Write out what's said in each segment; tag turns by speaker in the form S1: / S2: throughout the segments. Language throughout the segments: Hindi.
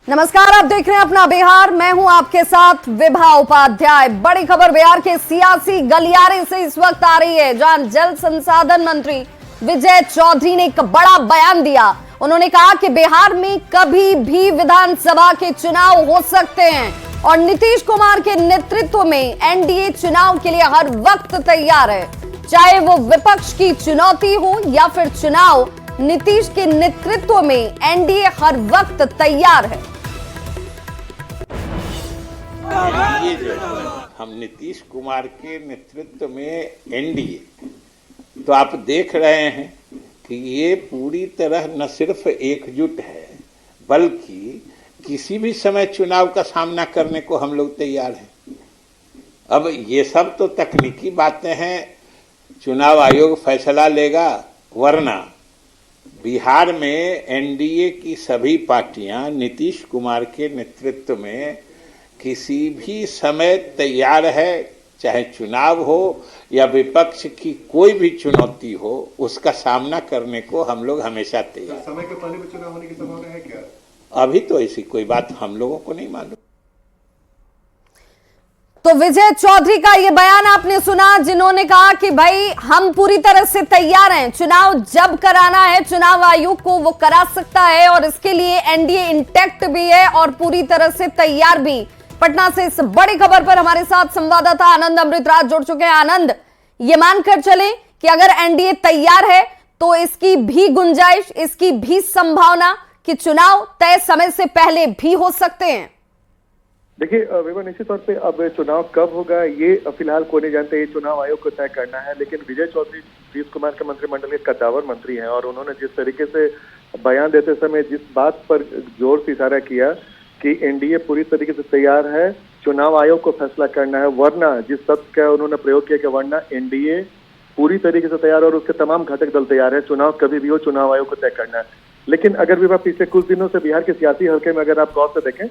S1: नमस्कार, आप देख रहे हैं अपना बिहार। मैं हूं आपके साथ विभा उपाध्याय। बड़ी खबर बिहार के सियासी गलियारे से इस वक्त आ रही है, जहां जल संसाधन मंत्री विजय चौधरी ने एक बड़ा बयान दिया। उन्होंने कहा कि बिहार में कभी भी विधानसभा के चुनाव हो सकते हैं और नीतीश कुमार के नेतृत्व में एनडीए चुनाव के लिए हर वक्त तैयार है, चाहे वो विपक्ष की चुनौती हो या फिर चुनाव। नीतीश के नेतृत्व में एनडीए हर वक्त तैयार है।
S2: ये जो हम नीतीश कुमार के नेतृत्व में एनडीए, तो आप देख रहे हैं कि ये पूरी तरह न सिर्फ एकजुट है, बल्कि किसी भी समय चुनाव का सामना करने को हम लोग तैयार हैं। अब ये सब तो तकनीकी बातें हैं, चुनाव आयोग फैसला लेगा, वरना बिहार में एनडीए की सभी पार्टियां नीतीश कुमार के नेतृत्व में किसी भी समय तैयार है, चाहे चुनाव हो या विपक्ष की कोई भी चुनौती हो, उसका सामना करने को हम लोग हमेशा तैयार।
S3: समय के पहले भी चुनाव होने की संभावना है क्या?
S2: अभी तो ऐसी कोई बात हम लोगों को नहीं मालूम।
S1: तो विजय चौधरी का ये बयान आपने सुना, जिन्होंने कहा कि भाई हम पूरी तरह से तैयार हैं, चुनाव जब कराना है चुनाव आयोग को वो करा सकता है और इसके लिए एनडीए इंटैक्ट भी है और पूरी तरह से तैयार भी। पटना से इस बड़ी खबर पर हमारे साथ संवाददाता आनंद अमृतराज जुड़ चुके हैं। आनंद, ये मानकर चलें कि अगर एनडीए तैयार है तो इसकी भी गुंजाइश, इसकी भी संभावना कि चुनाव तय समय से पहले भी हो सकते हैं।
S3: देखिए विभा, निश्चित तौर पे अब चुनाव कब होगा ये फिलहाल कोई नहीं जानते, ये चुनाव आयोग को तय करना है। लेकिन विजय चौधरी नीतीश कुमार के मंत्रिमंडल के कद्दावर मंत्री हैं और उन्होंने जिस तरीके से बयान देते समय जिस बात पर जोर से इशारा किया कि एनडीए पूरी तरीके से तैयार है, चुनाव आयोग को फैसला करना है, वरना जिस शब्द का उन्होंने प्रयोग किया कि वरना एनडीए पूरी तरीके से तैयार और उसके तमाम घटक दल तैयार है, चुनाव कभी भी हो चुनाव आयोग को तय करना है। लेकिन अगर विभा पिछले कुछ दिनों से बिहार के सियासी हल्के में अगर आप गौर से देखें,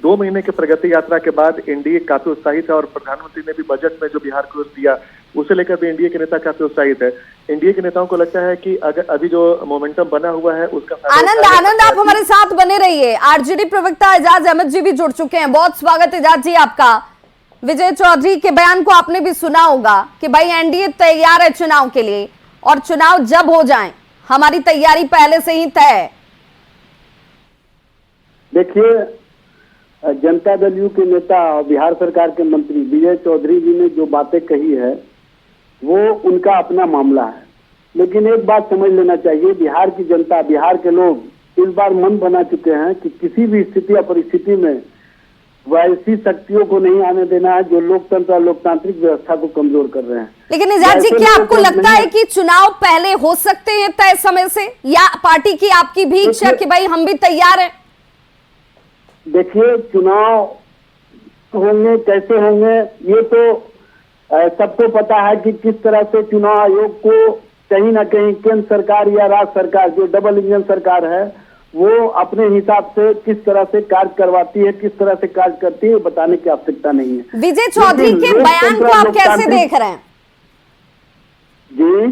S3: 2 महीने की प्रगति यात्रा के बाद एनडीए काफी उत्साहित है और प्रधानमंत्री ने भी बजट में जो बिहार को दिया उसे लेकर भी एनडीए के नेता काफी उत्साहित है। एनडीए के नेताओं को लगता है कि अगर अभी जो मोमेंटम बना हुआ है उसका
S1: आनंद आप हमारे साथ बने रहिए। आरजेडी प्रवक्ता एजाज अहमद जी भी जुड़ चुके हैं। बहुत स्वागत एजाज जी आपका। विजय चौधरी के बयान को आपने भी सुना होगा कि भाई एनडीए तैयार है चुनाव के लिए और चुनाव जब हो जाए हमारी तैयारी पहले से ही तय है।
S4: देखिए, जनता दल यू के नेता और बिहार सरकार के मंत्री विजय चौधरी जी ने जो बातें कही है वो उनका अपना मामला है, लेकिन एक बात समझ लेना चाहिए, बिहार की जनता, बिहार के लोग इस बार मन बना चुके हैं कि किसी भी स्थिति या परिस्थिति में वैसी शक्तियों को नहीं आने देना है जो लोकतंत्र और लोकतांत्रिक व्यवस्था को कमजोर कर रहे हैं।
S1: लेकिन एजाज जी, क्या आपको लगता है कि चुनाव पहले हो सकते हैं तय समय से, या पार्टी की आपकी भी इच्छा कि भाई हम भी तैयार हैं?
S4: देखिए, चुनाव होंगे, कैसे होंगे ये तो सबको पता है कि किस तरह से चुनाव आयोग को कहीं ना कहीं केंद्र सरकार या राज्य सरकार, जो डबल इंजन सरकार है, वो अपने हिसाब से किस तरह से कार्य करवाती है, किस तरह से कार्य करती है, बताने की आवश्यकता नहीं है।
S1: विजय चौधरी के बयान को आप कैसे देख रहे हैं?
S4: जी,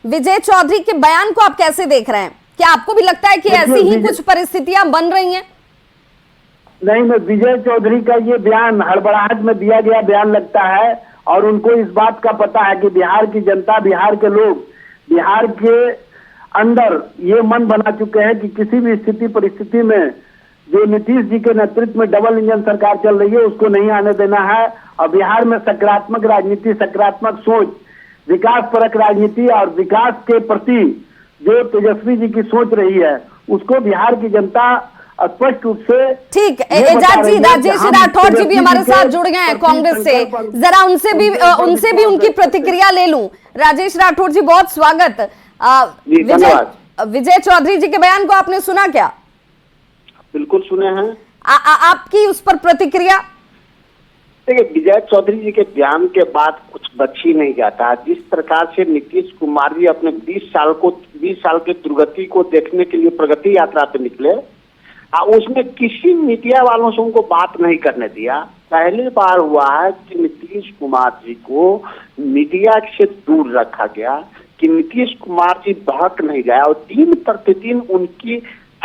S1: विजय चौधरी के बयान को आप कैसे देख रहे हैं? क्या आपको भी लगता है कि ऐसी ही कुछ परिस्थितियां बन रही हैं?
S4: नहीं, मैं विजय चौधरी का ये बयान हड़बड़ाहट में दिया गया बयान लगता है और उनको इस बात का पता है कि बिहार की जनता, बिहार के लोग, बिहार के अंदर ये मन बना चुके हैं कि किसी भी स्थिति परिस्थिति में जो नीतीश जी के नेतृत्व में डबल इंजन सरकार चल रही है उसको नहीं आने देना है और बिहार में सकारात्मक राजनीति, सकारात्मक सोच, विकास परक राजनीति और विकास के प्रति जो तेजस्वी जी की सोच रही है उसको बिहार की जनता स्पष्ट रूप से। ठीक,
S1: एजाज जी, राजेश राठौर जी भी हमारे साथ जुड़ गए हैं कांग्रेस से, जरा उनसे भी उनकी प्रतिक्रिया ले लूं। राजेश राठौर जी, बहुत स्वागत। विजय चौधरी जी के बयान को आपने सुना क्या?
S5: बिल्कुल सुने हैं।
S1: आपकी उस पर प्रतिक्रिया?
S5: देखिए, विजय चौधरी जी के बयान के बाद कुछ बच ही नहीं जाता। जिस प्रकार से नीतीश कुमार जी अपने 20 साल के दुर्गति को देखने के लिए प्रगति यात्रा पे निकले, उसमें किसी मीडिया वालों से उनको बात नहीं करने दिया। पहली बार हुआ है कि नीतीश कुमार जी को मीडिया से दूर रखा गया, कि नीतीश कुमार जी बहक नहीं जाए और दिन प्रतिदिन उनकी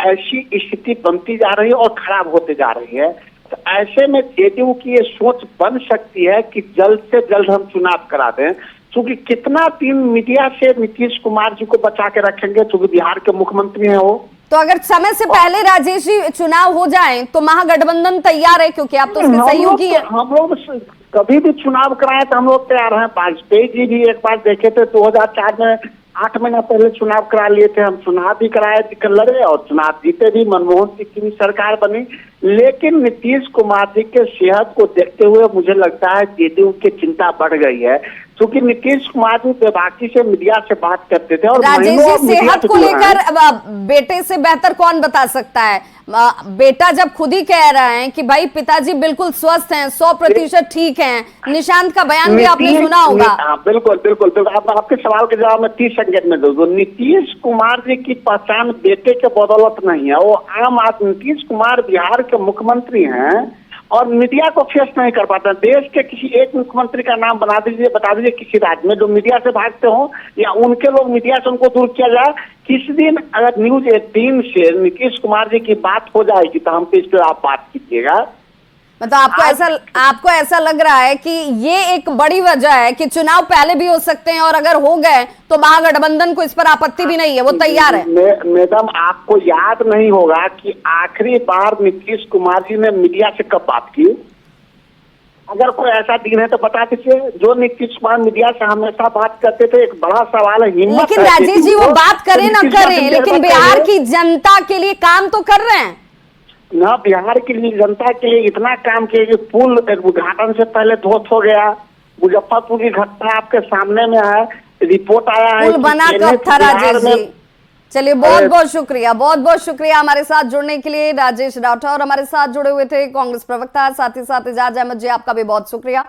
S5: ऐसी स्थिति बनती जा रही है और खराब होते जा रही है। तो ऐसे में जेडीयू की ये सोच बन सकती है कि जल्द से जल्द हम चुनाव करा दें, क्योंकि कितना दिन मीडिया से नीतीश कुमार जी को बचा के रखेंगे, क्योंकि बिहार के मुख्यमंत्री हैं वो।
S1: तो अगर समय से पहले राजेश जी चुनाव हो जाए तो महागठबंधन तैयार है, क्योंकि आप तो उसके सहयोगी हैं।
S5: हम लोग कभी भी चुनाव कराए तो हम लोग तैयार हैं। वाजपेयी जी भी एक बार देखे थे 2004 में, 8 महीना पहले चुनाव करा लिए थे, हम चुनाव भी कराए, लड़े और चुनाव जीते भी, मनमोहन सिंह की भी सरकार बनी। लेकिन नीतीश कुमार जी के सेहत को देखते हुए मुझे लगता है जेडीयू की चिंता बढ़ गई है, क्योंकि नीतीश कुमार जी बेबाकी से मीडिया से बात करते थे। और
S1: राजेश जी, सेहत को लेकर बेटे से बेहतर कौन बता सकता है? बेटा जब खुद ही कह रहा है कि भाई पिताजी बिल्कुल स्वस्थ हैं, 100% ठीक हैं, निशांत का बयान भी आपने सुना होगा।
S5: बिल्कुल बिल्कुल बिल्कुल। आपके सवाल के जवाब में 30 सेकंड में दूंगा। नीतीश कुमार जी की पहचान बेटे के बदौलत नहीं है, वो आम आदमी। नीतीश कुमार बिहार के मुख्यमंत्री हैं और मीडिया को फेस नहीं कर पाते। देश के किसी एक मुख्यमंत्री का नाम बना दीजिए, बता दीजिए किसी राज्य में जो मीडिया से भागते हो, या उनके लोग मीडिया से उनको दूर किया जाए। किसी दिन अगर न्यूज 18 से नीतीश कुमार जी की बात हो जाएगी तो हम पे इस पर आप बात कीजिएगा।
S1: मतलब आपको ऐसा लग रहा है कि ये एक बड़ी वजह है कि चुनाव पहले भी हो सकते हैं और अगर हो गए तो महागठबंधन को इस पर आपत्ति भी नहीं है, वो तैयार है।
S5: मैडम, आपको याद नहीं होगा कि आखिरी बार नीतीश कुमार जी ने मीडिया से कब बात की? अगर कोई ऐसा दिन है तो बता दीजिए। जो नीतीश कुमार मीडिया से हमेशा बात करते थे, एक बड़ा सवाल है हिम्मत।
S1: लेकिन राजेश जी वो बात करें ना करें, लेकिन बिहार की जनता के लिए काम तो कर रहे हैं
S5: ना। बिहार के लिए, जनता के लिए इतना काम किया कि पुल उद्घाटन से पहले ध्वस्त हो गया। मुजफ्फरपुर की घटना आपके सामने में है, रिपोर्ट आया है।
S1: पुल बना कब था राजेश जी? चलिए, बहुत बहुत शुक्रिया हमारे साथ जुड़ने के लिए। राजेश राठौर हमारे साथ जुड़े हुए थे, कांग्रेस प्रवक्ता, साथ ही साथ एजाज अहमद जी, आपका भी बहुत शुक्रिया।